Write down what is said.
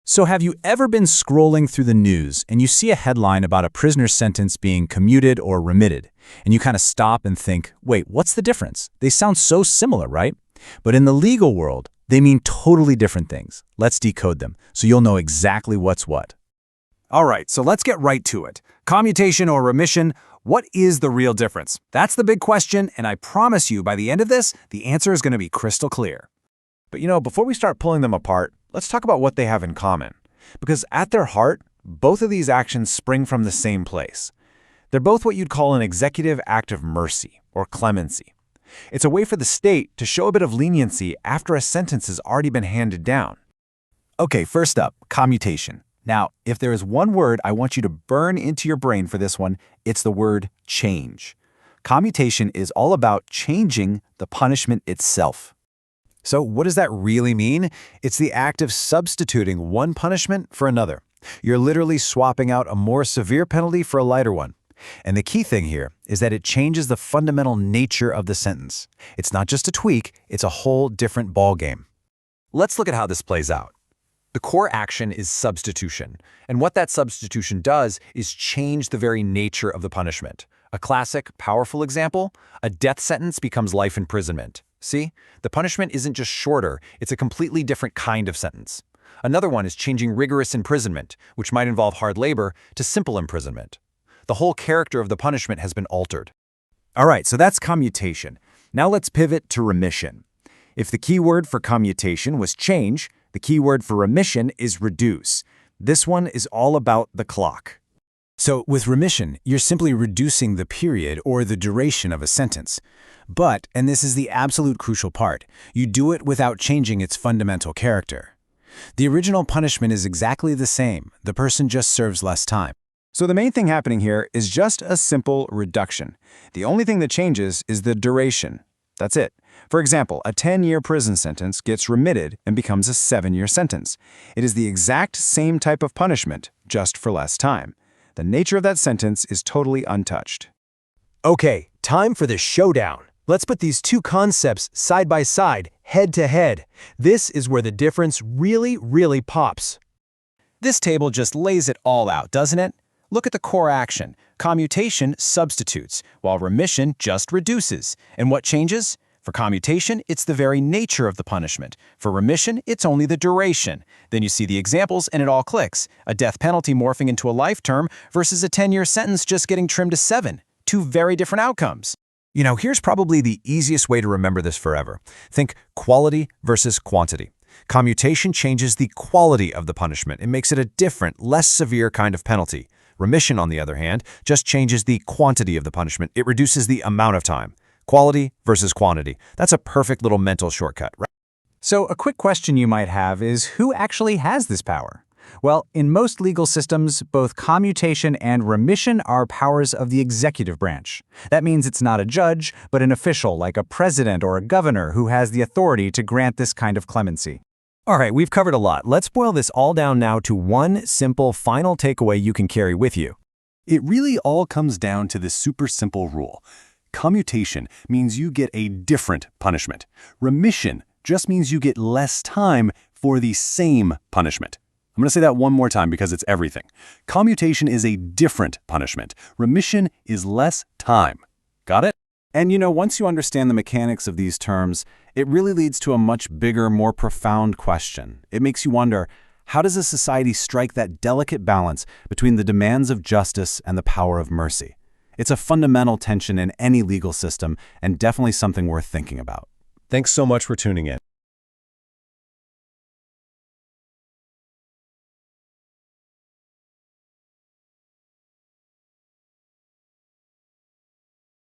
So have you ever been scrolling through the news and you see a headline about a prisoner's sentence being commuted or remitted, and you kind of stop and think, wait, what's the difference? They sound so similar, right? But in the legal world, they mean totally different things. Let's decode them so you'll know exactly what's what. All right, so let's get right to it. Commutation or remission, what is the real difference? That's the big question, and I promise you by the end of this, the answer is going to be crystal clear. But before we start pulling them apart, let's talk about what they have in common. Because at their heart, both of these actions spring from the same place. They're both what you'd call an executive act of mercy, or clemency. It's a way for the state to show a bit of leniency after a sentence has already been handed down. Okay, first up, commutation. Now, if there is one word I want you to burn into your brain for this one, it's the word change. Commutation is all about changing the punishment itself. So what does that really mean? It's the act of substituting one punishment for another. You're literally swapping out a more severe penalty for a lighter one. And the key thing here is that it changes the fundamental nature of the sentence. It's not just a tweak, it's a whole different ballgame. Let's look at how this plays out. The core action is substitution, and what that substitution does is change the very nature of the punishment. A classic, powerful example, a death sentence becomes life imprisonment. See? The punishment isn't just shorter, it's a completely different kind of sentence. Another one is changing rigorous imprisonment, which might involve hard labor, to simple imprisonment. The whole character of the punishment has been altered. All right, so that's commutation. Now let's pivot to remission. If the key word for commutation was change, the key word for remission is reduce. This one is all about the clock. So with remission, you're simply reducing the period or the duration of a sentence. But, and this is the absolute crucial part, you do it without changing its fundamental character. The original punishment is exactly the same. The person just serves less time. So the main thing happening here is just a simple reduction. The only thing that changes is the duration. That's it. For example, a 10-year prison sentence gets remitted and becomes a 7-year sentence. It is the exact same type of punishment, just for less time. The nature of that sentence is totally untouched. Okay, time for the showdown. Let's put these two concepts side by side, head to head. This is where the difference really pops. This table just lays it all out, doesn't it? Look at the core action. Commutation substitutes, while remission just reduces. And what changes? For commutation, it's the very nature of the punishment. For remission, it's only the duration. Then you see the examples and it all clicks. A death penalty morphing into a life term versus a 10-year sentence just getting trimmed to 7. Two very different outcomes. Here's probably the easiest way to remember this forever. Think quality versus quantity. Commutation changes the quality of the punishment. It makes it a different, less severe kind of penalty. Remission, on the other hand, just changes the quantity of the punishment. It reduces the amount of time. Quality versus quantity. That's a perfect little mental shortcut, right? So a quick question you might have is, who actually has this power? Well, in most legal systems, both commutation and remission are powers of the executive branch. That means it's not a judge, but an official like a president or a governor who has the authority to grant this kind of clemency. All right, we've covered a lot. Let's boil this all down now to one simple final takeaway you can carry with you. It really all comes down to this super simple rule. Commutation means you get a different punishment. Remission just means you get less time for the same punishment. I'm going to say that one more time because it's everything. Commutation is a different punishment. Remission is less time. Got it? And once you understand the mechanics of these terms, it really leads to a much bigger, more profound question. It makes you wonder, how does a society strike that delicate balance between the demands of justice and the power of mercy? It's a fundamental tension in any legal system and definitely something worth thinking about. Thanks so much for tuning in.